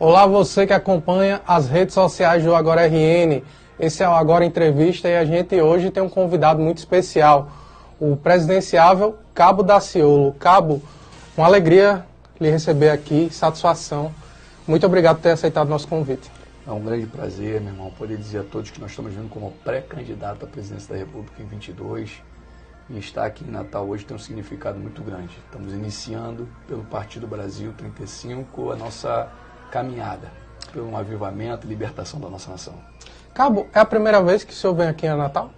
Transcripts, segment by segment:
Olá, você que acompanha as redes sociais do Agora RN. Esse é o Agora Entrevista e a gente hoje tem um convidado muito especial, o presidenciável Cabo Daciolo. Cabo, uma alegria lhe receber aqui, satisfação. Muito obrigado por ter aceitado o nosso convite. É um grande prazer, meu irmão, poder dizer a todos que nós estamos vindo como pré-candidato à presidência da República em 22 e estar aqui em Natal hoje tem um significado muito grande. Estamos iniciando pelo Partido Brasil 35 a nossa caminhada por um avivamento e libertação da nossa nação. Cabo, é a primeira vez que o senhor vem aqui a Natal?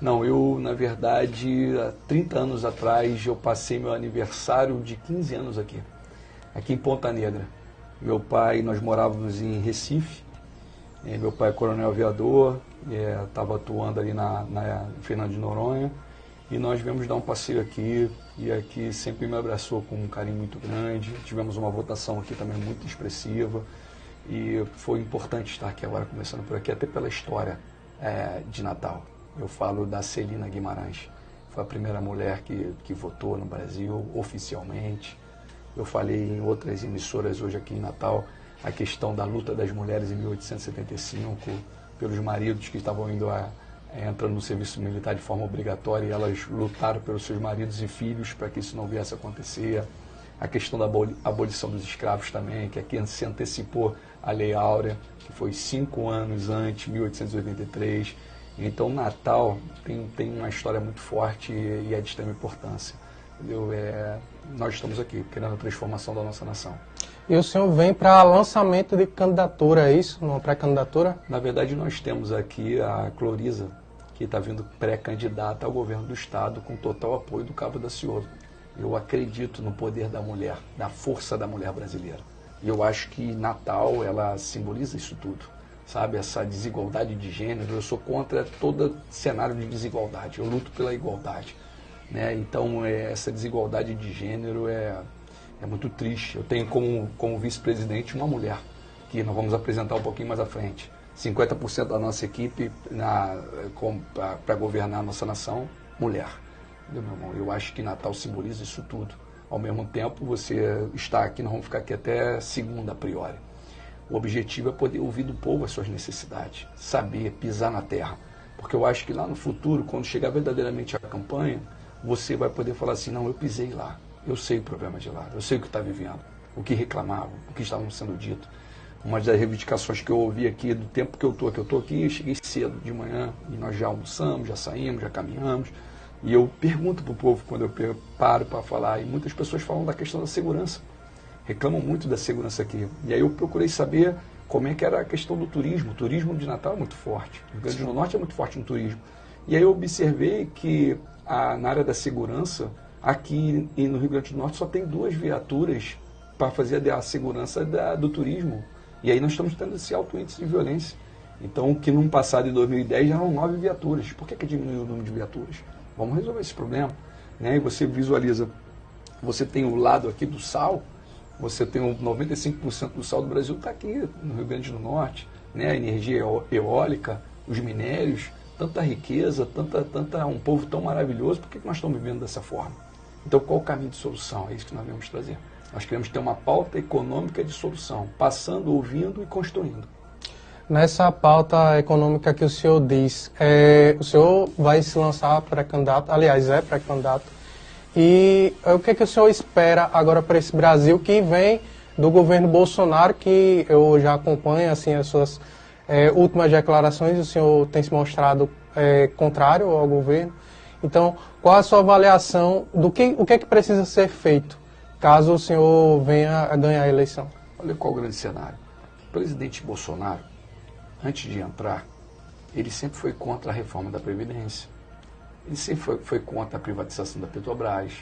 Não, eu, na verdade, há 30 anos atrás, eu passei meu aniversário de 15 anos aqui em Ponta Negra. Meu pai, nós morávamos em Recife, meu pai é coronel aviador, estava atuando ali na Fernando de Noronha, e nós viemos dar um passeio aqui, e aqui sempre me abraçou com um carinho muito grande. Tivemos uma votação aqui também muito expressiva, e foi importante estar aqui agora, começando por aqui, até pela história de Natal. Eu falo da Celina Guimarães, foi a primeira mulher que votou no Brasil oficialmente. Eu falei em outras emissoras hoje aqui em Natal, a questão da luta das mulheres em 1875, pelos maridos que estavam entrando no serviço militar de forma obrigatória, e elas lutaram pelos seus maridos e filhos para que isso não viesse a acontecer. A questão da abolição dos escravos também, que aqui se antecipou a Lei Áurea, que foi 5 anos antes, 1883. Então, Natal tem uma história muito forte e é de extrema importância. Nós estamos aqui, querendo a transformação da nossa nação. E o senhor vem para lançamento de candidatura, é isso? Uma pré-candidatura? Na verdade, nós temos aqui a Clorisa, que está vindo pré-candidata ao governo do Estado com total apoio do Cabo Daciolo. Eu acredito no poder da mulher, na força da mulher brasileira. E eu acho que Natal, ela simboliza isso tudo, sabe? Essa desigualdade de gênero. Eu sou contra todo cenário de desigualdade, eu luto pela igualdade, né? Então, essa desigualdade de gênero é muito triste. Eu tenho como vice-presidente uma mulher, que nós vamos apresentar um pouquinho mais à frente. 50% da nossa equipe para governar a nossa nação, mulher. Meu irmão, eu acho que Natal simboliza isso tudo. Ao mesmo tempo, você está aqui, nós vamos ficar aqui até segunda, a priori. O objetivo é poder ouvir do povo as suas necessidades, saber, pisar na terra. Porque eu acho que lá no futuro, quando chegar verdadeiramente a campanha, você vai poder falar assim, não, eu pisei lá, eu sei o problema de lá, eu sei o que está vivendo, o que reclamavam, o que estavam sendo dito. Uma das reivindicações que eu ouvi aqui, do tempo que eu estou aqui, eu cheguei cedo de manhã, e nós já almoçamos, já saímos, já caminhamos, e eu pergunto para o povo, quando eu paro para falar, e muitas pessoas falam da questão da segurança, reclamam muito da segurança aqui. E aí eu procurei saber como é que era a questão do turismo. O turismo de Natal é muito forte, o Rio Grande do Norte é muito forte no turismo. E aí eu observei que na área da segurança, aqui no Rio Grande do Norte só tem 2 viaturas para fazer a segurança do turismo. E aí nós estamos tendo esse alto índice de violência. Então, que no passado, em 2010, já eram 9 viaturas. Por que diminuiu o número de viaturas? Vamos resolver esse problema, né? E você visualiza, você tem o lado aqui do sal, você tem 95% do sal do Brasil está aqui no Rio Grande do Norte, né? A energia eólica, os minérios, tanta riqueza, um povo tão maravilhoso. Por que nós estamos vivendo dessa forma? Então, qual o caminho de solução? É isso que nós vamos trazer. Nós queremos ter uma pauta econômica de solução, passando, ouvindo e construindo. Nessa pauta econômica que o senhor diz, o senhor vai se lançar pré-candidato, aliás, é pré-candidato, e o que o senhor espera agora para esse Brasil que vem do governo Bolsonaro, que eu já acompanho assim, as suas últimas declarações, o senhor tem se mostrado contrário ao governo. Então, qual a sua avaliação do o que precisa ser feito caso o senhor venha a ganhar a eleição? Olha qual o grande cenário. O presidente Bolsonaro, antes de entrar, ele sempre foi contra a reforma da Previdência. Ele sempre foi contra a privatização da Petrobras,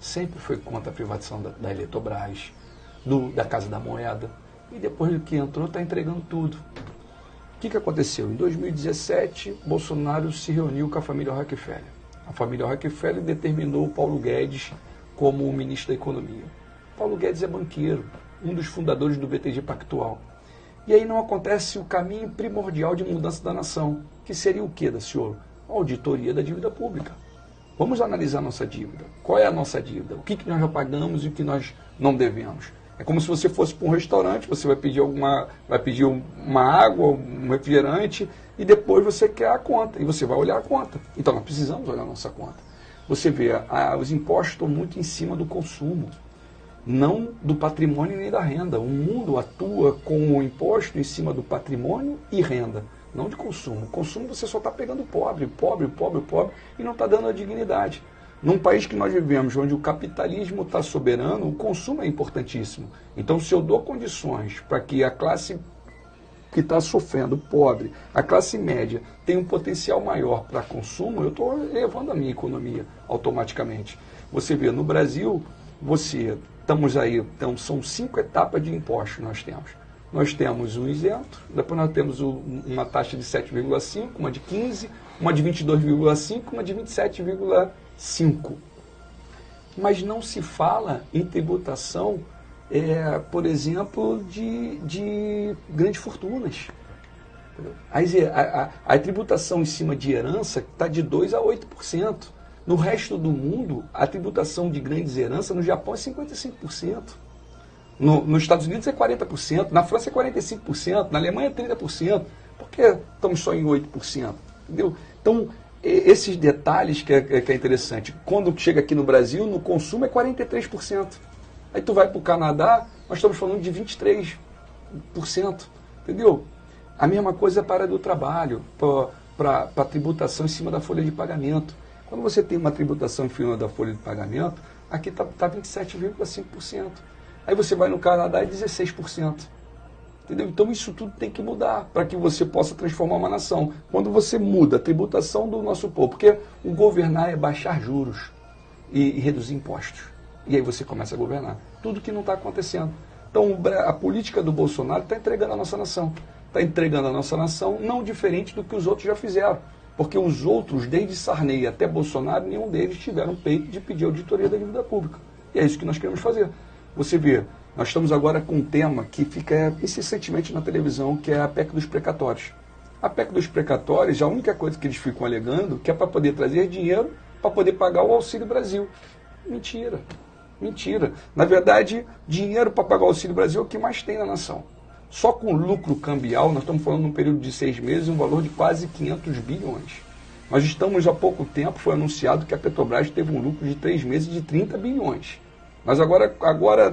sempre foi contra a privatização da Eletrobras, da Casa da Moeda. E depois que entrou, está entregando tudo. O que aconteceu? Em 2017, Bolsonaro se reuniu com a família Rockefeller. A família Rockefeller determinou o Paulo Guedes como o ministro da Economia. Paulo Guedes é banqueiro, um dos fundadores do BTG Pactual. E aí não acontece o caminho primordial de mudança da nação, que seria o quê, Daciolo? A auditoria da dívida pública. Vamos analisar a nossa dívida. Qual é a nossa dívida? O que nós já pagamos e o que nós não devemos? É como se você fosse para um restaurante, você vai pedir uma água, um refrigerante, e depois você quer a conta, e você vai olhar a conta. Então nós precisamos olhar a nossa conta. Você vê, os impostos estão muito em cima do consumo, não do patrimônio nem da renda. O mundo atua com o imposto em cima do patrimônio e renda, não de consumo. O consumo você só está pegando pobre, e não está dando a dignidade. Num país que nós vivemos, onde o capitalismo está soberano, o consumo é importantíssimo. Então, se eu dou condições para que a classe que está sofrendo, pobre, a classe média, tenha um potencial maior para consumo, eu estou elevando a minha economia automaticamente. Você vê, no Brasil, estamos aí, então são 5 etapas de impostos que nós temos. Nós temos um isento, depois nós temos uma taxa de 7,5, uma de 15, uma de 22,5, uma de 27,5. Mas não se fala em tributação, por exemplo, de grandes fortunas. A tributação em cima de herança está de 2% a 8%. No resto do mundo, a tributação de grandes heranças no Japão é 55%. Nos Estados Unidos é 40%, na França é 45%, na Alemanha é 30%. Por que estamos só em 8%? Entendeu? Então, esses detalhes que é interessante. Quando chega aqui no Brasil, no consumo é 43%. Aí tu vai para o Canadá, nós estamos falando de 23%. Entendeu? A mesma coisa para a área do trabalho, para a tributação em cima da folha de pagamento. Quando você tem uma tributação em cima da folha de pagamento, aqui está 27,5%. Aí você vai no Canadá e 16%. Entendeu? Então isso tudo tem que mudar para que você possa transformar uma nação. Quando você muda a tributação do nosso povo, porque o governar é baixar juros e reduzir impostos. E aí você começa a governar. Tudo que não está acontecendo. Então a política do Bolsonaro está entregando a nossa nação. Está entregando a nossa nação não diferente do que os outros já fizeram. Porque os outros, desde Sarney até Bolsonaro, nenhum deles tiveram peito de pedir auditoria da dívida pública. E é isso que nós queremos fazer. Você vê, nós estamos agora com um tema que fica incessantemente na televisão, que é a PEC dos precatórios. A PEC dos precatórios, a única coisa que eles ficam alegando que é para poder trazer dinheiro para poder pagar o Auxílio Brasil. Mentira. Mentira. Na verdade, dinheiro para pagar o Auxílio Brasil é o que mais tem na nação. Só com lucro cambial, nós estamos falando num período de 6 meses, um valor de quase 500 bilhões. Nós estamos, há pouco tempo, foi anunciado que a Petrobras teve um lucro de 3 meses de 30 bilhões. Mas agora,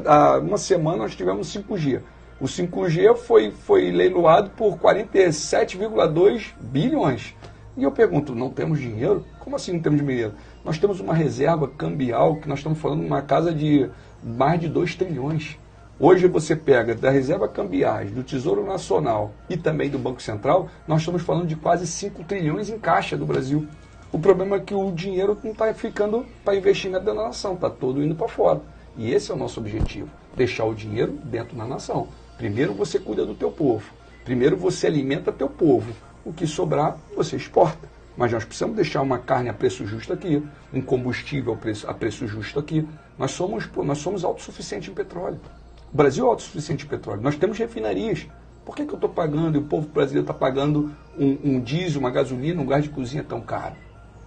há uma semana, nós tivemos 5G. O 5G foi leiloado por 47,2 bilhões. E eu pergunto, não temos dinheiro? Como assim não temos dinheiro? Nós temos uma reserva cambial, que nós estamos falando de uma casa de mais de 2 trilhões. Hoje você pega da reserva cambiais, do Tesouro Nacional e também do Banco Central, nós estamos falando de quase 5 trilhões em caixa do Brasil. O problema é que o dinheiro não está ficando para investimento da nação, está todo indo para fora. E esse é o nosso objetivo, deixar o dinheiro dentro da nação. Primeiro você cuida do teu povo, primeiro você alimenta teu povo, o que sobrar você exporta. Mas nós precisamos deixar uma carne a preço justo aqui, um combustível a preço justo aqui. Nós somos autossuficientes em petróleo. O Brasil é autossuficiente em petróleo. Nós temos refinarias. Por que eu estou pagando e o povo brasileiro está pagando um diesel, uma gasolina, um gás de cozinha tão caro?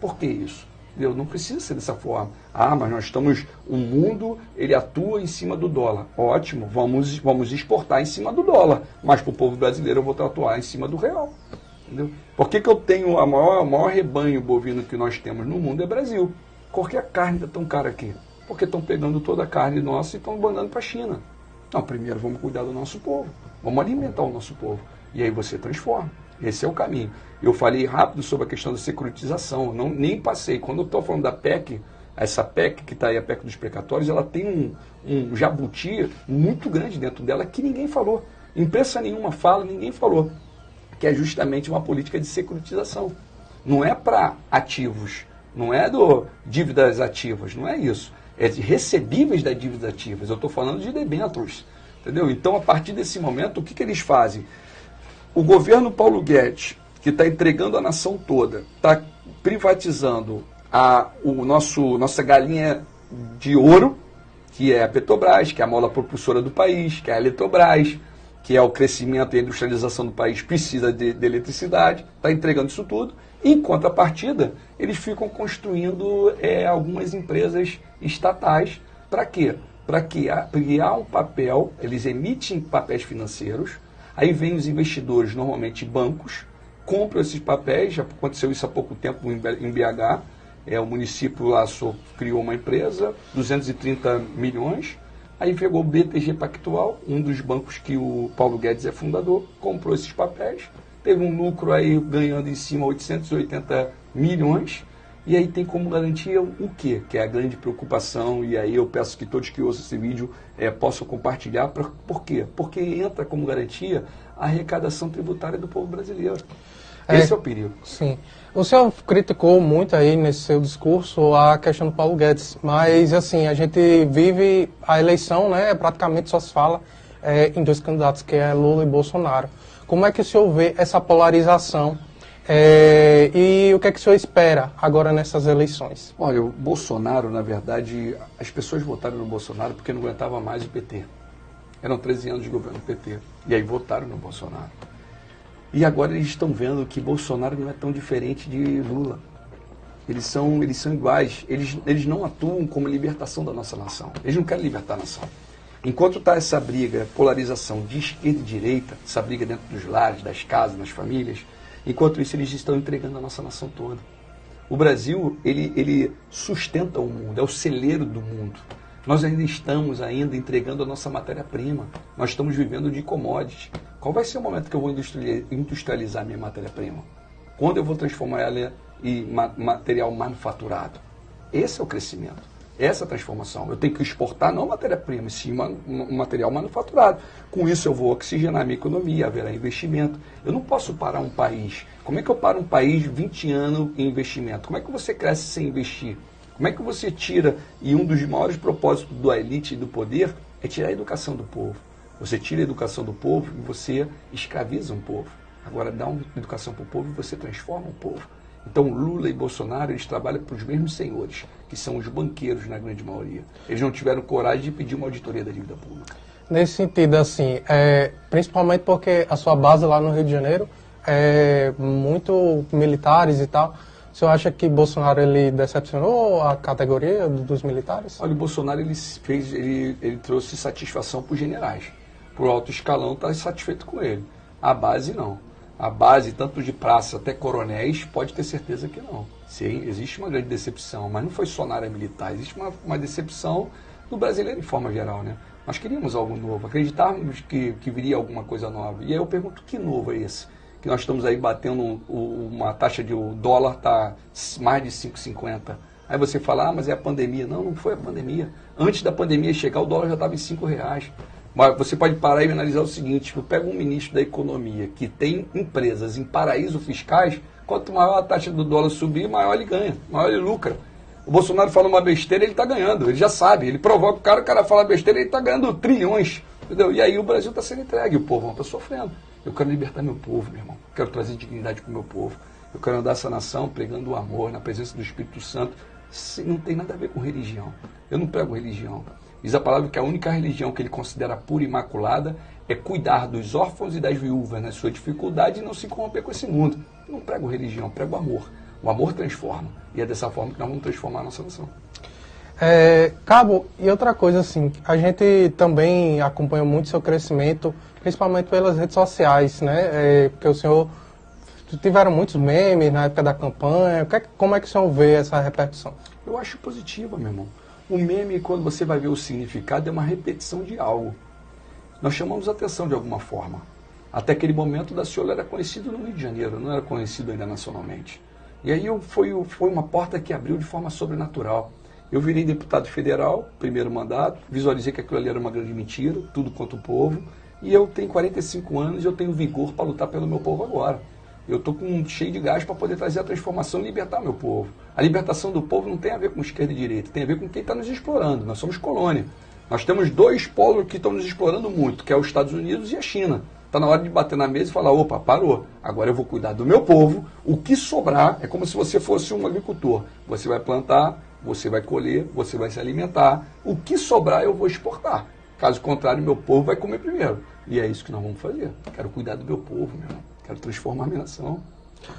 Por que isso? Não precisa ser dessa forma. Mas nós estamos... O mundo, ele atua em cima do dólar. Ótimo, vamos exportar em cima do dólar. Mas para o povo brasileiro eu vou atuar em cima do real. Entendeu? Por que eu tenho o maior rebanho bovino que nós temos no mundo é Brasil? Por que a carne está tão cara aqui? Porque estão pegando toda a carne nossa e estão mandando para a China. Não, primeiro vamos cuidar do nosso povo. Vamos alimentar o nosso povo. E aí você transforma. Esse é o caminho. Eu falei rápido sobre a questão da securitização, nem passei. Quando eu estou falando da PEC, essa PEC que está aí, a PEC dos precatórios, ela tem um jabuti muito grande dentro dela que ninguém falou. Imprensa nenhuma fala, ninguém falou. Que é justamente uma política de securitização. Não é para ativos, não é dívidas ativas, não é isso. É de recebíveis das dívidas ativas. Eu estou falando de debêntures. Entendeu? Então, a partir desse momento, o que eles fazem? O governo Paulo Guedes, que está entregando a nação toda, está privatizando nossa galinha de ouro, que é a Petrobras, que é a mola propulsora do país, que é a Eletrobras, que é o crescimento e a industrialização do país, precisa de eletricidade, está entregando isso tudo. Em contrapartida, eles ficam construindo algumas empresas estatais. Para quê? para criar um papel, eles emitem papéis financeiros, aí vem os investidores, normalmente bancos, compram esses papéis, já aconteceu isso há pouco tempo em BH, o município lá criou uma empresa, 230 milhões, aí pegou o BTG Pactual, um dos bancos que o Paulo Guedes é fundador, comprou esses papéis, teve um lucro aí ganhando em cima 880 milhões, e aí tem como garantia o quê? Que é a grande preocupação, e aí eu peço que todos que ouçam esse vídeo possam compartilhar. Por quê? Porque entra como garantia a arrecadação tributária do povo brasileiro. Esse é o perigo. Sim. O senhor criticou muito aí nesse seu discurso a questão do Paulo Guedes, mas assim, a gente vive a eleição, né, praticamente só se fala em dois candidatos, que é Lula e Bolsonaro. Como é que o senhor vê essa polarização e o que é que o senhor espera agora nessas eleições? Olha, o Bolsonaro, na verdade, as pessoas votaram no Bolsonaro porque não aguentava mais o PT. Eram 13 anos de governo do PT. E aí votaram no Bolsonaro. E agora eles estão vendo que Bolsonaro não é tão diferente de Lula. Eles são iguais. Eles não atuam como libertação da nossa nação. Eles não querem libertar a nação. Enquanto está essa briga, polarização de esquerda e direita, essa briga dentro dos lares, das casas, das famílias, enquanto isso eles estão entregando a nossa nação toda. O Brasil, ele sustenta o mundo, é o celeiro do mundo. Nós ainda estamos entregando a nossa matéria-prima. Nós estamos vivendo de commodities. Qual vai ser o momento que eu vou industrializar a minha matéria-prima? Quando eu vou transformar ela em material manufaturado? Esse é o crescimento. Essa é a transformação. Eu tenho que exportar não matéria-prima, sim um material manufaturado. Com isso eu vou oxigenar minha economia, haverá investimento. Eu não posso parar um país. Como é que eu paro um país 20 anos em investimento? Como é que você cresce sem investir? Como é que você tira, e um dos maiores propósitos da elite e do poder é tirar a educação do povo. Você tira a educação do povo e você escraviza um povo. Agora dá uma educação para o povo e você transforma o povo. Então Lula e Bolsonaro, eles trabalham para os mesmos senhores, que são os banqueiros na grande maioria. Eles não tiveram coragem de pedir uma auditoria da dívida pública. Nesse sentido, assim, principalmente porque a sua base lá no Rio de Janeiro é muito militares e tal. O senhor acha que Bolsonaro ele decepcionou a categoria dos militares? Olha, o Bolsonaro ele trouxe satisfação para os generais. Para o alto escalão está satisfeito com ele. A base não. A base, tanto de praça até coronéis, pode ter certeza que não. Sim, existe uma grande decepção, mas não foi só na área militar. Existe uma decepção do brasileiro de forma geral, né? Nós queríamos algo novo, acreditávamos que viria alguma coisa nova. E aí eu pergunto, que novo é esse? Que nós estamos aí batendo uma taxa de o dólar está mais de 5,50. Aí você fala, mas é a pandemia. Não, não foi a pandemia. Antes da pandemia chegar, o dólar já estava em R$5. Mas você pode parar e analisar o seguinte, eu pego um ministro da economia que tem empresas em paraísos fiscais, quanto maior a taxa do dólar subir, maior ele ganha, maior ele lucra. O Bolsonaro fala uma besteira, ele está ganhando, ele já sabe, ele provoca o cara fala besteira, ele está ganhando trilhões. Entendeu? E aí o Brasil está sendo entregue, o povo está sofrendo. Eu quero libertar meu povo, meu irmão. Quero trazer dignidade para o meu povo. Eu quero andar essa nação pregando o amor, na presença do Espírito Santo. Não tem nada a ver com religião. Eu não prego religião. Diz a palavra que a única religião que ele considera pura e imaculada é cuidar dos órfãos e das viúvas na sua dificuldade e não se corromper com esse mundo. Eu não prego religião, prego amor. O amor transforma. E é dessa forma que nós vamos transformar a nossa nação. Cabo, e outra coisa assim, a gente também acompanha muito seu crescimento, principalmente pelas redes sociais, né? Porque o senhor tiveram muitos memes na época da campanha. Como é que o senhor vê essa repercussão? Eu acho positiva, meu irmão. O meme, quando você vai ver o significado, é uma repetição de algo. Nós chamamos a atenção de alguma forma. Até aquele momento, o Daciolo era conhecido no Rio de Janeiro, não era conhecido ainda nacionalmente. E aí foi uma porta que abriu de forma sobrenatural. Eu virei deputado federal, primeiro mandato, visualizei que aquilo ali era uma grande mentira, tudo contra o povo, e eu tenho 45 anos e eu tenho vigor para lutar pelo meu povo agora. Eu estou cheio de gás para poder trazer a transformação e libertar meu povo. A libertação do povo não tem a ver com esquerda e direita, tem a ver com quem está nos explorando. Nós somos colônia. Nós temos dois polos que estão nos explorando muito, que é os Estados Unidos e a China. Está na hora de bater na mesa e falar, opa, parou, agora eu vou cuidar do meu povo, o que sobrar é como se você fosse um agricultor. Você vai plantar, você vai colher, você vai se alimentar, o que sobrar eu vou exportar. Caso contrário, meu povo vai comer primeiro. E é isso que nós vamos fazer. Quero cuidar do meu povo, meu irmão. Quero transformar a minha nação.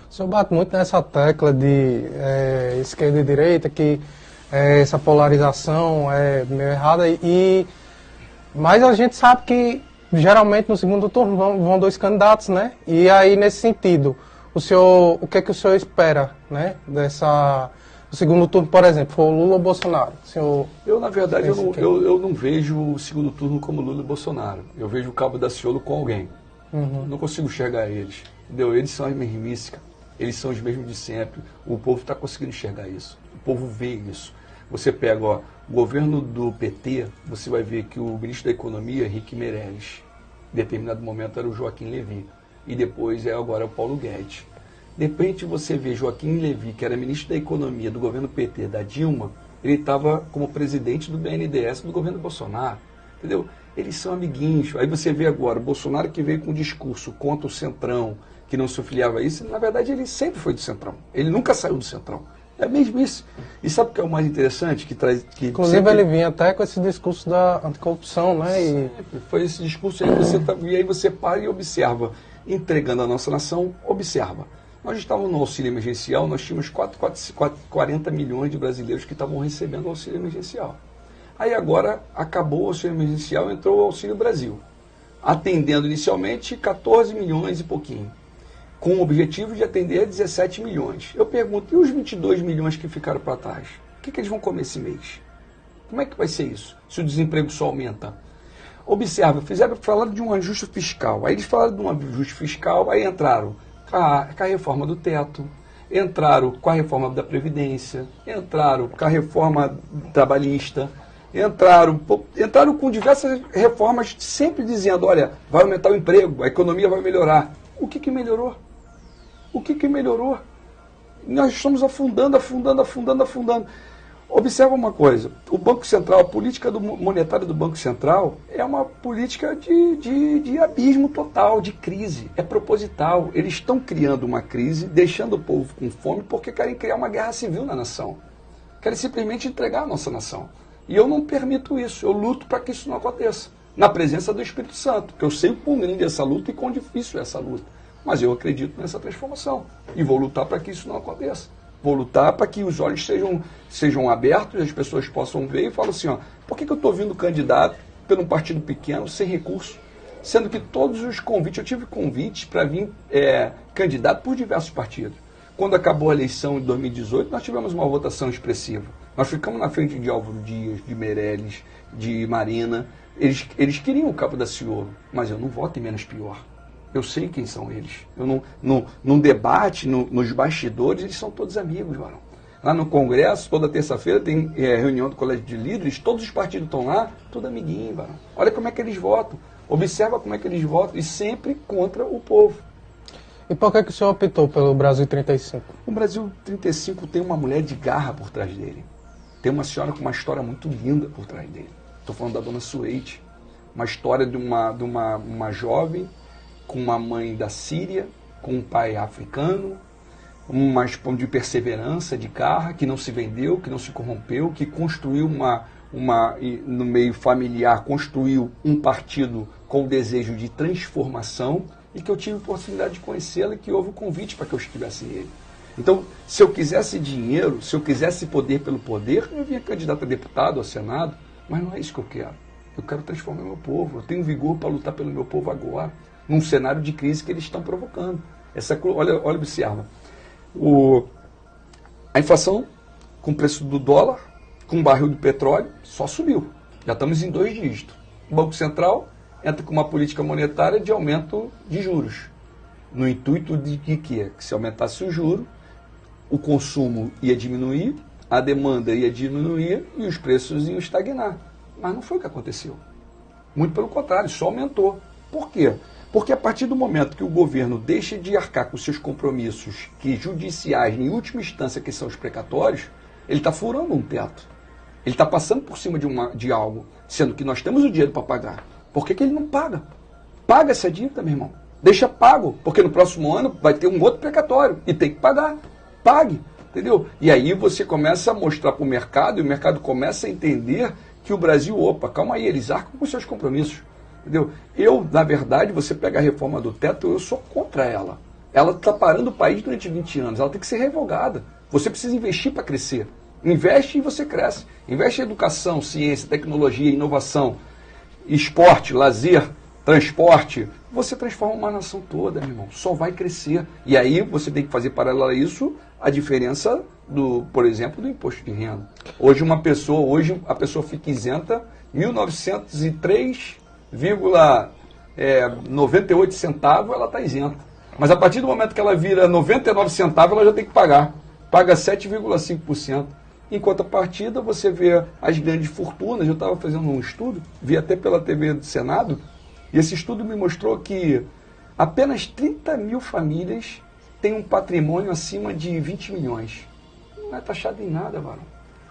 O senhor bate muito nessa tecla de esquerda e direita, que essa polarização é meio errada. Mas a gente sabe que geralmente no segundo turno vão dois candidatos, né? E aí, nesse sentido, o que é que o senhor espera, né? Do segundo turno, por exemplo, for Lula ou Bolsonaro? Eu, na verdade, eu não vejo o segundo turno como Lula e Bolsonaro. Eu vejo o Cabo Daciolo com alguém. Não consigo enxergar eles. Entendeu? Eles são as mesmices, eles são os mesmos de sempre. O povo está conseguindo enxergar isso. O povo vê isso. Você pega, o governo do PT, você vai ver que o ministro da Economia, Henrique Meirelles, em determinado momento era o Joaquim Levy, e depois agora o Paulo Guedes. De repente você vê Joaquim Levy, que era ministro da Economia do governo PT, da Dilma, ele estava como presidente do BNDES do governo Bolsonaro. Entendeu? Eles são amiguinhos. Aí você vê agora o Bolsonaro, que veio com um discurso contra o Centrão, que não se afiliava a isso, na verdade ele sempre foi do Centrão. Ele nunca saiu do Centrão. É mesmo isso. E sabe o que é o mais interessante? Inclusive sempre... ele vinha até com esse discurso da anticorrupção, né? Sempre foi esse discurso aí, e aí você para e observa. Entregando a nossa nação, observa. Nós estávamos no auxílio emergencial, nós tínhamos 40 milhões de brasileiros que estavam recebendo o auxílio emergencial. Aí agora acabou o auxílio emergencial, entrou o Auxílio Brasil, atendendo inicialmente 14 milhões e pouquinho, com o objetivo de atender 17 milhões. Eu pergunto, e os 22 milhões que ficaram para trás? O que eles vão comer esse mês? Como é que vai ser isso, se o desemprego só aumenta? Observa, falaram de um ajuste fiscal, aí eles falaram de um ajuste fiscal, aí entraram com a reforma do teto, entraram com a reforma da Previdência, entraram com a reforma trabalhista, entraram com diversas reformas, sempre dizendo, olha, vai aumentar o emprego, a economia vai melhorar. O que melhorou? O que melhorou? Nós estamos afundando. Observa uma coisa, o Banco Central, a política monetária do Banco Central é uma política de abismo total, de crise, é proposital. Eles estão criando uma crise, deixando o povo com fome porque querem criar uma guerra civil na nação. Querem simplesmente entregar a nossa nação. E eu não permito isso, eu luto para que isso não aconteça. Na presença do Espírito Santo, que eu sei o quão grande é essa luta e quão difícil é essa luta. Mas eu acredito nessa transformação e vou lutar para que isso não aconteça. Vou lutar para que os olhos sejam abertos, as pessoas possam ver e falam assim, por que eu estou vindo candidato por um partido pequeno, sem recurso? Sendo que todos os convites, eu tive convites para vir candidato por diversos partidos. Quando acabou a eleição de 2018, nós tivemos uma votação expressiva. Nós ficamos na frente de Álvaro Dias, de Meirelles, de Marina. Eles queriam o Cabo Daciolo, mas eu não voto em menos pior. Eu sei quem são eles. Eu num debate, nos bastidores, eles são todos amigos, varão. Lá no Congresso, toda terça-feira, tem reunião do Colégio de Líderes, todos os partidos estão lá, tudo amiguinho, varão. Olha como é que eles votam. Observa como é que eles votam, e sempre contra o povo. E por que o senhor optou pelo Brasil 35? O Brasil 35 tem uma mulher de garra por trás dele. Tem uma senhora com uma história muito linda por trás dele. Estou falando da dona Sueide. Uma história de uma jovem com uma mãe da Síria, com um pai africano, uma de perseverança, de garra, que não se vendeu, que não se corrompeu, que construiu no meio familiar, construiu um partido com o desejo de transformação, e que eu tive a oportunidade de conhecê-la e que houve o convite para que eu estivesse nele. Então, se eu quisesse dinheiro, se eu quisesse poder pelo poder, eu vinha candidato a deputado, a senado, mas não é isso que eu quero. Eu quero transformar o meu povo, eu tenho vigor para lutar pelo meu povo agora, num cenário de crise que eles estão provocando. Olha, observa. A inflação, com o preço do dólar, com o barril de petróleo, só subiu. Já estamos em 2 dígitos. O Banco Central entra com uma política monetária de aumento de juros. No intuito de que se aumentasse o juro, o consumo ia diminuir, a demanda ia diminuir e os preços iam estagnar. Mas não foi o que aconteceu. Muito pelo contrário, só aumentou. Por quê? Porque a partir do momento que o governo deixa de arcar com seus compromissos judiciais, em última instância, que são os precatórios, ele está furando um teto. Ele está passando por cima de algo, sendo que nós temos o dinheiro para pagar. Por que ele não paga? Paga essa dívida, meu irmão. Deixa pago, porque no próximo ano vai ter um outro precatório e tem que pagar. Pague, entendeu? E aí você começa a mostrar para o mercado, e o mercado começa a entender que o Brasil, calma aí, eles arcam com seus compromissos. Entendeu? Na verdade, você pega a reforma do teto, eu sou contra ela. Ela está parando o país durante 20 anos, ela tem que ser revogada. Você precisa investir para crescer. Investe e você cresce. Investe em educação, ciência, tecnologia, inovação, esporte, lazer, transporte. Você transforma uma nação toda, meu irmão. Só vai crescer. E aí você tem que fazer paralelo a isso a diferença por exemplo, do imposto de renda. Hoje a pessoa fica isenta 1.903,98 centavos, ela está isenta. Mas a partir do momento que ela vira 99 centavos, ela já tem que pagar. Paga 7,5%. Em contrapartida, você vê as grandes fortunas. Eu estava fazendo um estudo, vi até pela TV do Senado, e esse estudo me mostrou que apenas 30 mil famílias têm um patrimônio acima de 20 milhões. Não é taxado em nada, varão.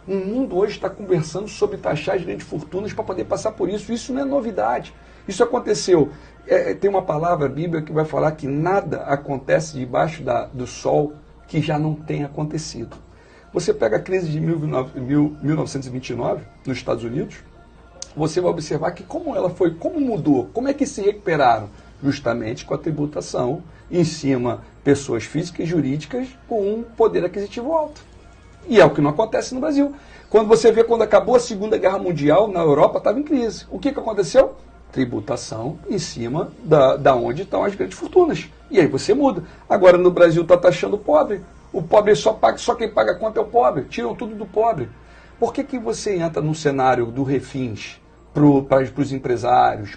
O mundo hoje está conversando sobre taxar as grandes fortunas para poder passar por isso. Isso não é novidade. Isso aconteceu. Tem uma palavra bíblica que vai falar que nada acontece debaixo do sol que já não tenha acontecido. Você pega a crise de 1929 nos Estados Unidos, você vai observar que como mudou, como é que se recuperaram? Justamente com a tributação em cima pessoas físicas e jurídicas com um poder aquisitivo alto. E é o que não acontece no Brasil. Quando você vê, quando acabou a Segunda Guerra Mundial, na Europa estava em crise. O que aconteceu? Tributação em cima da onde estão as grandes fortunas. E aí você muda. Agora no Brasil está taxando o pobre. O pobre só quem paga a conta é o pobre. Tiram tudo do pobre. Por que você entra no cenário do refins para os empresários,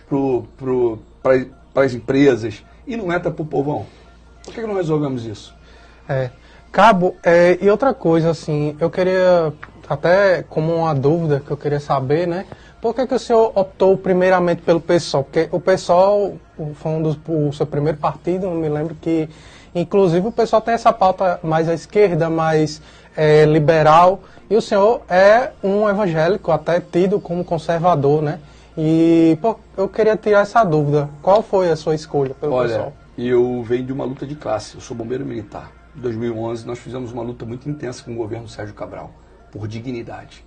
para as empresas e não entra para o povão? Por que não resolvemos isso? Cabo, e outra coisa, assim, eu queria, até como uma dúvida que eu queria saber, né? Por que o senhor optou primeiramente pelo PSOL? Porque o PSOL foi o seu primeiro partido, eu me lembro que, inclusive, o PSOL tem essa pauta mais à esquerda, mais liberal, e o senhor é um evangélico, até tido como conservador, né? E eu queria tirar essa dúvida. Qual foi a sua escolha pelo PSOL? Olha, eu venho de uma luta de classe, eu sou bombeiro militar. Em 2011, nós fizemos uma luta muito intensa com o governo Sérgio Cabral, por dignidade.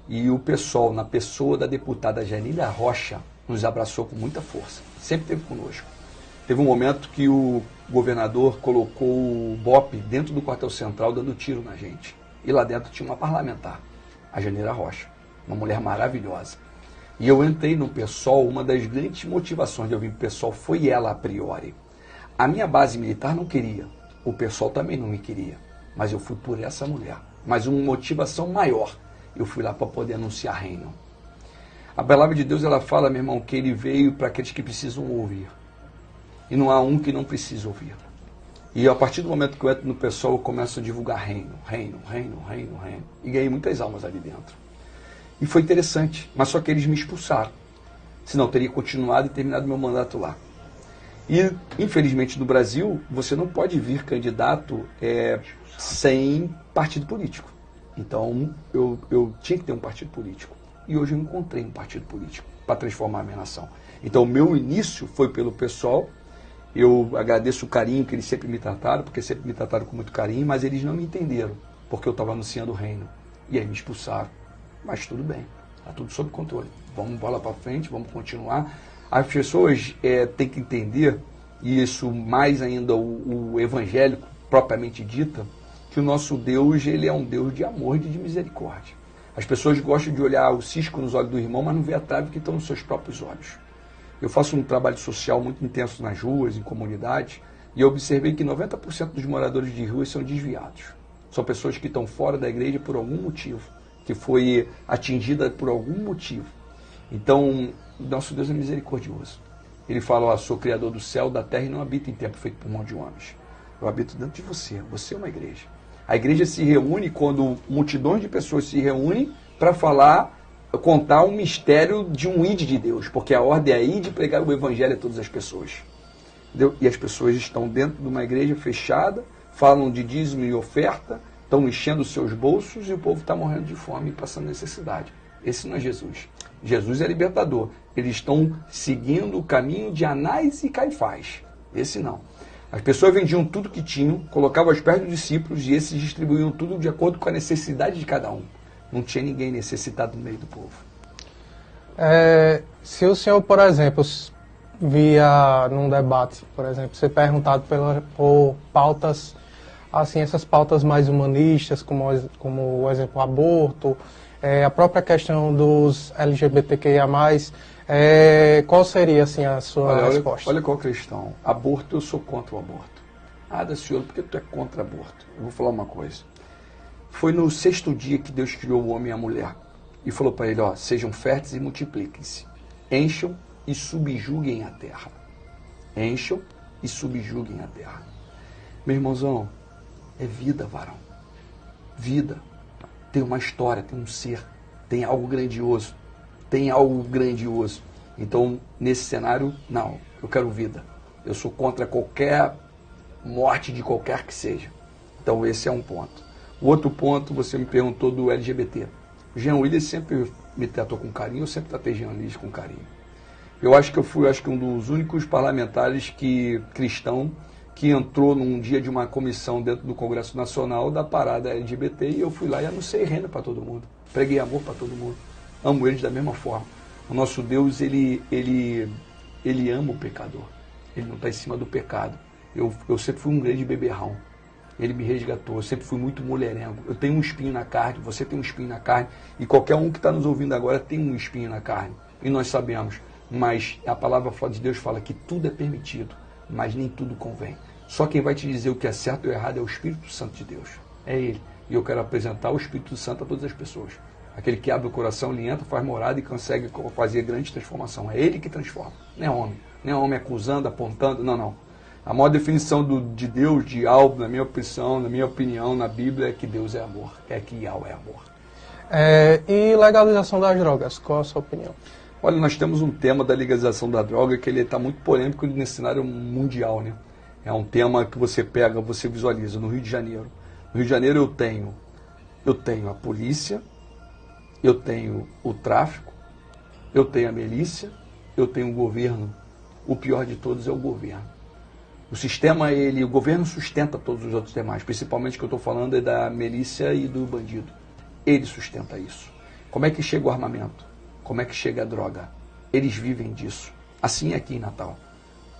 E o PSOL, na pessoa da deputada Janília Rocha, nos abraçou com muita força. Sempre esteve conosco. Teve um momento que o governador colocou o BOPE dentro do quartel central, dando tiro na gente. E lá dentro tinha uma parlamentar, a Janília Rocha, uma mulher maravilhosa. E eu entrei no PSOL, uma das grandes motivações de eu vir para o PSOL foi ela a priori. A minha base militar não queria. O PSOL também não me queria, mas eu fui por essa mulher. Mas uma motivação maior, eu fui lá para poder anunciar reino. A palavra de Deus, ela fala, meu irmão, que ele veio para aqueles que precisam ouvir. E não há um que não precisa ouvir. E a partir do momento que eu entro no PSOL, eu começo a divulgar reino. E ganhei muitas almas ali dentro. E foi interessante, mas só que eles me expulsaram. Senão eu teria continuado e terminado meu mandato lá. E, infelizmente, no Brasil, você não pode vir candidato sem partido político. Então, eu tinha que ter um partido político. E hoje eu encontrei um partido político para transformar a minha nação. Então, o meu início foi pelo PSOL. Eu agradeço o carinho que eles sempre me trataram, porque sempre me trataram com muito carinho, mas eles não me entenderam, porque eu estava anunciando o reino. E aí me expulsaram. Mas tudo bem, está tudo sob controle. Vamos bola para frente, vamos continuar. As pessoas têm que entender, e isso mais ainda o evangélico propriamente dita, que o nosso Deus, ele é um Deus de amor e de misericórdia. As pessoas gostam de olhar o cisco nos olhos do irmão, mas não vê a trave que estão nos seus próprios olhos. Eu faço um trabalho social muito intenso nas ruas, em comunidades, e eu observei que 90% dos moradores de ruas são desviados. São pessoas que estão fora da igreja por algum motivo, que foi atingida por algum motivo. Então, nosso Deus é misericordioso. Ele fala, sou criador do céu, da terra e não habito em templo feito por mão de homens. Eu habito dentro de você. Você é uma igreja. A igreja se reúne quando multidões de pessoas se reúnem para contar um mistério de um ide de Deus, porque a ordem é ir de pregar o evangelho a todas as pessoas. Entendeu? E as pessoas estão dentro de uma igreja fechada, falam de dízimo e oferta, estão enchendo os seus bolsos e o povo está morrendo de fome e passando necessidade. Esse não é Jesus. Jesus é libertador. Eles estão seguindo o caminho de Anás e Caifás. Esse não. As pessoas vendiam tudo que tinham, colocavam aos pés dos discípulos e esses distribuíam tudo de acordo com a necessidade de cada um. Não tinha ninguém necessitado no meio do povo. Se o senhor, por exemplo, via num debate, por exemplo, ser perguntado por pautas assim, essas pautas mais humanistas, como o exemplo aborto, a própria questão dos LGBTQIA+, qual seria assim, a sua resposta? Olha qual a questão. Aborto, eu sou contra o aborto. Ah, Daciolo, por que tu é contra o aborto? Eu vou falar uma coisa. Foi no 6º dia que Deus criou o homem e a mulher. E falou para ele, ó, sejam férteis e multipliquem-se. Encham e subjuguem a terra. Encham e subjuguem a terra. Meu irmãozão, é vida, varão. Vida. Tem uma história, tem um ser, tem algo grandioso. Tem algo grandioso. Então, nesse cenário, não. Eu quero vida. Eu sou contra qualquer morte de qualquer que seja. Então, esse é um ponto. O outro ponto, você me perguntou do LGBT. Jean Willis sempre me tratou com carinho, eu sempre tratei Jean Willis com carinho. Eu acho que eu fui um dos únicos parlamentares cristão que entrou num dia de uma comissão dentro do Congresso Nacional da parada LGBT e eu fui lá e anunciei reino para todo mundo. Preguei amor para todo mundo. Amo eles da mesma forma. O nosso Deus, ele ama o pecador. Ele não está em cima do pecado. Eu sempre fui um grande beberrão. Ele me resgatou, eu sempre fui muito mulherengo. Eu tenho um espinho na carne, você tem um espinho na carne, e qualquer um que está nos ouvindo agora tem um espinho na carne. E nós sabemos, mas a palavra de Deus fala que tudo é permitido, mas nem tudo convém. Só quem vai te dizer o que é certo ou errado é o Espírito Santo de Deus. É Ele. E eu quero apresentar o Espírito Santo a todas as pessoas. Aquele que abre o coração, ele entra, faz morada e consegue fazer grande transformação. É Ele que transforma, não é homem. Não é homem acusando, apontando, não. A maior definição de Deus, de algo, na minha opinião, na Bíblia, é que Deus é amor, é que Yahweh é amor. E legalização das drogas, qual a sua opinião? Olha, nós temos um tema da legalização da droga que ele está muito polêmico nesse cenário mundial, né? É um tema que você pega, você visualiza. No Rio de Janeiro. No Rio de Janeiro eu tenho a polícia, eu tenho o tráfico, eu tenho a milícia, eu tenho o governo. O pior de todos é o governo. O sistema, o governo sustenta todos os outros demais, principalmente o que eu estou falando é da milícia e do bandido. Ele sustenta isso. Como é que chega o armamento? Como é que chega a droga? Eles vivem disso. Assim é aqui em Natal.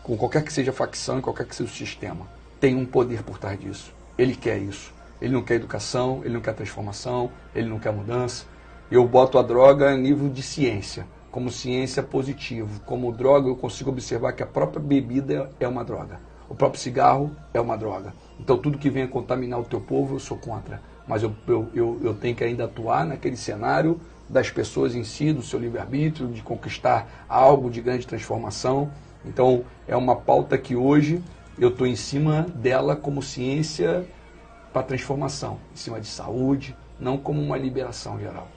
Com qualquer que seja a facção e qualquer que seja o sistema, tem um poder por trás disso. Ele quer isso. Ele não quer educação, ele não quer transformação, ele não quer mudança. Eu boto a droga a nível de ciência, como ciência positivo. Como droga, eu consigo observar que a própria bebida é uma droga. O próprio cigarro é uma droga. Então tudo que venha contaminar o teu povo, eu sou contra. Mas eu tenho que ainda atuar naquele cenário das pessoas em si, do seu livre-arbítrio, de conquistar algo de grande transformação. Então é uma pauta que hoje eu estou em cima dela como ciência para transformação, em cima de saúde, não como uma liberação geral.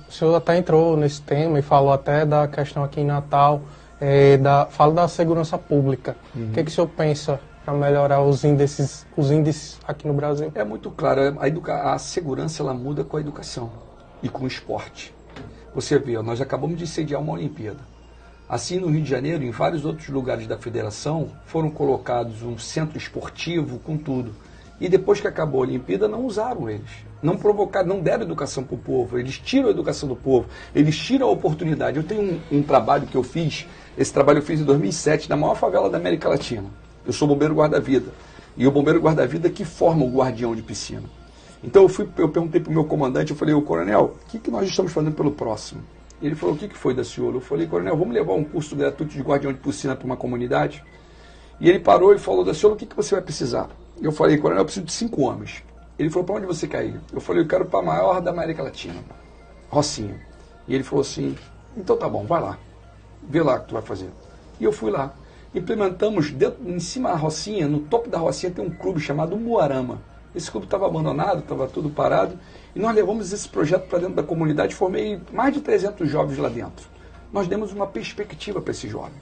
O senhor até entrou nesse tema e falou até da questão aqui em Natal, fala da segurança pública. O que o senhor pensa para melhorar os índices aqui no Brasil? É muito claro, a segurança ela muda com a educação e com o esporte. Você vê, nós acabamos de sediar uma Olimpíada. Assim, no Rio de Janeiro, em vários outros lugares da federação, foram colocados um centro esportivo com tudo. E depois que acabou a Olimpíada, não usaram eles. Não provocaram, não deram educação para o povo. Eles tiram a educação do povo. Eles tiram a oportunidade. Eu tenho um trabalho que eu fiz, esse trabalho eu fiz em 2007, na maior favela da América Latina. Eu sou bombeiro guarda-vida. E o bombeiro guarda-vida que forma o guardião de piscina. Então eu perguntei para o meu comandante, eu falei, ô coronel, o que nós estamos fazendo pelo próximo? Ele falou, o que foi, Daciolo? Eu falei, coronel, vamos levar um curso gratuito de guardião de piscina para uma comunidade? E ele parou e falou, Daciolo, o que você vai precisar? Eu falei, coronel, eu preciso de 5 homens. Ele falou, para onde você quer ir? Eu falei, eu quero para a maior da América Latina, Rocinha. E ele falou assim, então tá bom, vai lá, vê lá o que tu vai fazer. E eu fui lá. Implementamos, em cima da Rocinha, no topo da Rocinha tem um clube chamado Muarama. Esse clube estava abandonado, estava tudo parado, e nós levamos esse projeto para dentro da comunidade, formei mais de 300 jovens lá dentro. Nós demos uma perspectiva para esse jovem.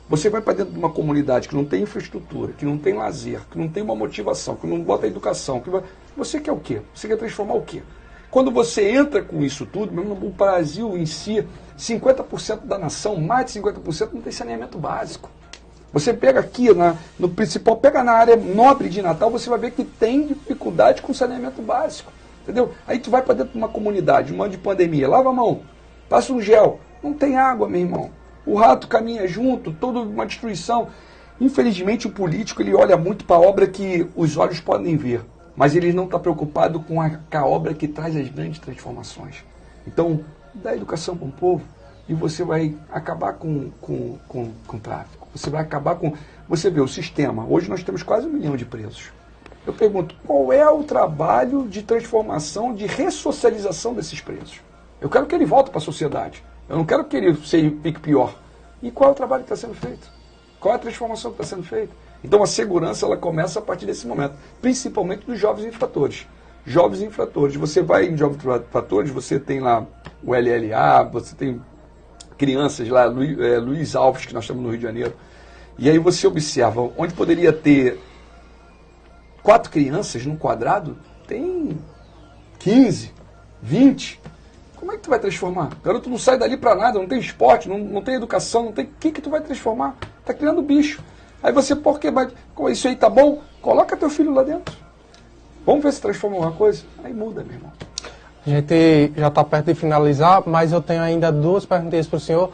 Você vai para dentro de uma comunidade que não tem infraestrutura, que não tem lazer, que não tem uma motivação, que não bota educação, você quer o quê? Você quer transformar o quê? Quando você entra com isso tudo, mesmo no Brasil em si, 50% da nação, mais de 50% não tem saneamento básico. Você pega aqui, no principal, pega na área nobre de Natal, você vai ver que tem dificuldade com saneamento básico. Entendeu? Aí tu vai para dentro de uma comunidade, um ano de pandemia, lava a mão, passa um gel, não tem água, meu irmão. O rato caminha junto, toda uma destruição. Infelizmente, o político ele olha muito para a obra que os olhos podem ver, mas ele não está preocupado com a obra que traz as grandes transformações. Então, dá educação para o povo e você vai acabar com o tráfico. Você vai acabar com... Você vê o sistema. Hoje nós temos quase 1 milhão de presos. Eu pergunto, qual é o trabalho de transformação, de ressocialização desses presos? Eu quero que ele volte para a sociedade. Eu não quero que ele fique pior. E qual é o trabalho que está sendo feito? Qual é a transformação que está sendo feita? Então a segurança ela começa a partir desse momento, principalmente dos jovens infratores. Jovens infratores. Você vai em jovens infratores, você tem lá o LLA, você tem crianças lá, Luiz Alves, que nós estamos no Rio de Janeiro. E aí você observa, onde poderia ter 4 crianças num quadrado, tem 15, 20. Como é que tu vai transformar? O garoto não sai dali para nada, não tem esporte, não tem educação, não tem... O que tu vai transformar? Tá criando bicho. Aí você, por que vai... Isso aí tá bom? Coloca teu filho lá dentro. Vamos ver se transforma alguma coisa. Aí muda, meu irmão. A gente já está perto de finalizar, mas eu tenho ainda 2 perguntas para o senhor.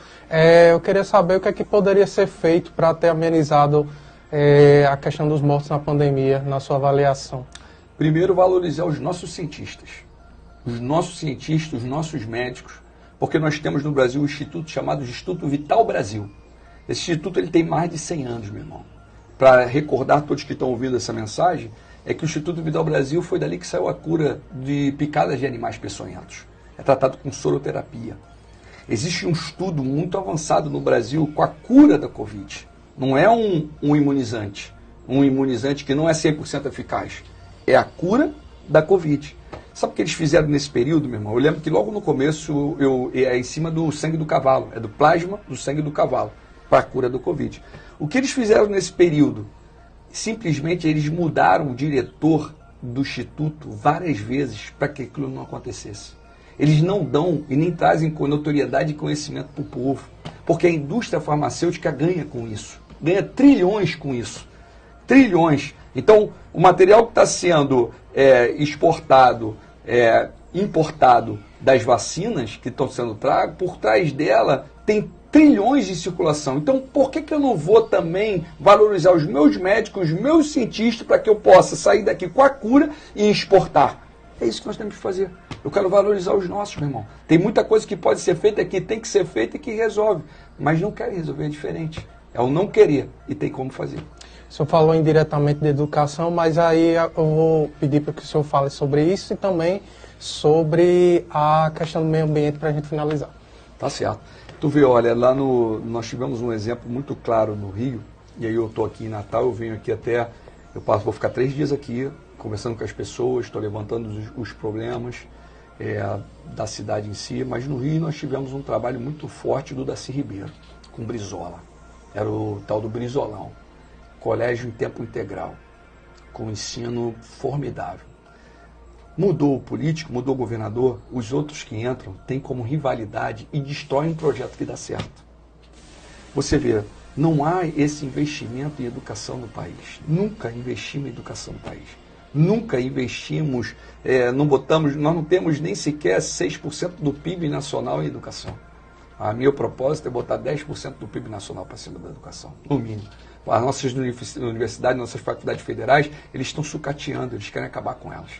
Eu queria saber o que é que poderia ser feito para ter amenizado a questão dos mortos na pandemia, na sua avaliação. Primeiro, valorizar os nossos cientistas. Os nossos médicos, porque nós temos no Brasil um instituto chamado Instituto Vital Brasil. Esse instituto ele tem mais de 100 anos, meu irmão. Para recordar todos que estão ouvindo essa mensagem, é que o Instituto Vital Brasil foi dali que saiu a cura de picadas de animais peçonhentos. É tratado com soroterapia. Existe um estudo muito avançado no Brasil com a cura da Covid. Não é um imunizante que não é 100% eficaz. É a cura da Covid. Sabe o que eles fizeram nesse período, meu irmão? Eu lembro que logo no começo é em cima do sangue do cavalo, é do plasma do sangue do cavalo, para a cura do Covid. O que eles fizeram nesse período? Simplesmente eles mudaram o diretor do Instituto várias vezes para que aquilo não acontecesse. Eles não dão e nem trazem com notoriedade e conhecimento para o povo, porque a indústria farmacêutica ganha com isso, ganha trilhões com isso, trilhões. Então, o material que está sendo exportado, importado das vacinas que estão sendo trago, por trás dela tem trilhões de circulação. Então, por que eu não vou também valorizar os meus médicos, os meus cientistas, para que eu possa sair daqui com a cura e exportar? É isso que nós temos que fazer. Eu quero valorizar os nossos, meu irmão. Tem muita coisa que pode ser feita aqui, tem que ser feita e que resolve. Mas não querem resolver, é diferente. É o não querer e tem como fazer. O senhor falou indiretamente de educação, mas aí eu vou pedir para que o senhor fale sobre isso e também sobre a questão do meio ambiente para a gente finalizar. Tá certo. Tu vê, olha, lá nós tivemos um exemplo muito claro no Rio, e aí eu estou aqui em Natal, eu venho aqui vou ficar 3 dias aqui, conversando com as pessoas, estou levantando os problemas da cidade em si, mas no Rio nós tivemos um trabalho muito forte do Darcy Ribeiro, com Brizola. Era o tal do Brizolão. Colégio em tempo integral, com ensino formidável. Mudou o político, mudou o governador, os outros que entram têm como rivalidade e destroem um projeto que dá certo. Você vê, não há esse investimento em educação no país. Nunca investimos em educação no país. Nunca investimos, nós não temos nem sequer 6% do PIB nacional em educação. A meu propósito é botar 10% do PIB nacional para cima da educação, no mínimo. As nossas universidades, nossas faculdades federais, eles estão sucateando, eles querem acabar com elas.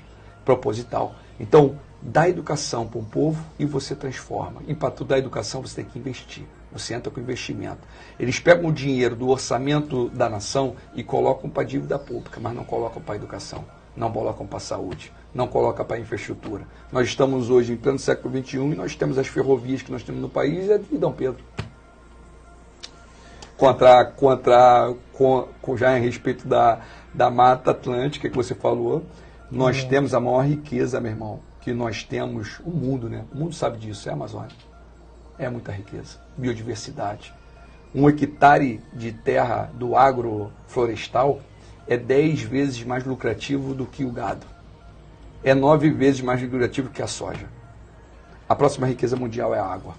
Proposital. Então, dá educação para um povo e você transforma. E para tu dar educação, você tem que investir. Você entra com investimento. Eles pegam o dinheiro do orçamento da nação e colocam para a dívida pública, mas não colocam para a educação, não colocam para a saúde, não colocam para a infraestrutura. Nós estamos hoje em pleno século XXI e nós temos as ferrovias que nós temos no país e Dom Pedro. Já em respeito da Mata Atlântica que você falou, nós temos a maior riqueza, meu irmão, que nós temos, o mundo, né? O mundo sabe disso, é a Amazônia. É muita riqueza, biodiversidade. 1 hectare de terra do agroflorestal é 10 vezes mais lucrativo do que o gado. É 9 vezes mais lucrativo que a soja. A próxima riqueza mundial é a água.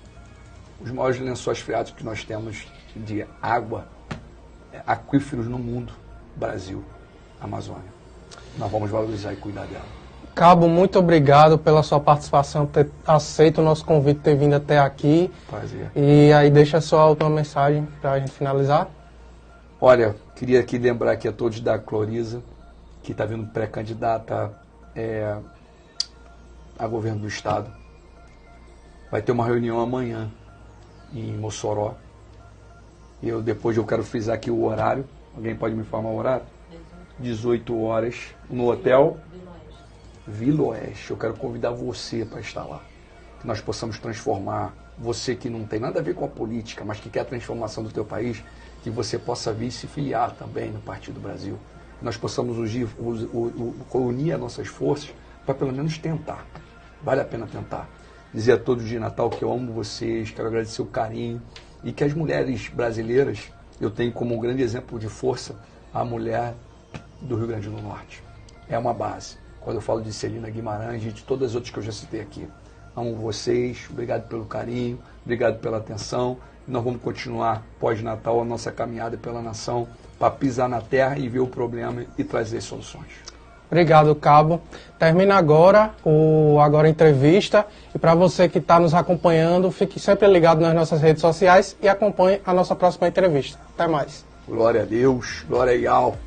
Os maiores lençóis freáticos que nós temos de água, aquíferos no mundo, Brasil, Amazônia. Nós vamos valorizar e cuidar dela. Cabo, muito obrigado pela sua participação, ter aceito o nosso convite, ter vindo até aqui. Prazer. E aí deixa a sua última mensagem para a gente finalizar. Olha, queria aqui lembrar aqui a todos da Cloriza, que está vindo pré-candidata a governo do estado. Vai ter uma reunião amanhã em Mossoró. Depois eu quero frisar aqui o horário. Alguém pode me informar o horário? 18 horas, no hotel Vila Oeste. Eu quero convidar você para estar lá. Que nós possamos transformar, você que não tem nada a ver com a política, mas que quer a transformação do teu país, que você possa vir se filiar também no Partido Brasil. Que nós possamos unir as nossas forças para pelo menos tentar. Vale a pena tentar. Dizer a todos de Natal que eu amo vocês, quero agradecer o carinho e que as mulheres brasileiras, eu tenho como um grande exemplo de força a mulher do Rio Grande do Norte. É uma base. Quando eu falo de Celina Guimarães e de todas as outras que eu já citei aqui. Amo vocês, obrigado pelo carinho, obrigado pela atenção. E nós vamos continuar, pós-Natal, a nossa caminhada pela nação para pisar na terra e ver o problema e trazer soluções. Obrigado, Cabo. Termina agora o Agora Entrevista. E para você que está nos acompanhando, fique sempre ligado nas nossas redes sociais e acompanhe a nossa próxima entrevista. Até mais. Glória a Deus, glória a Yahweh.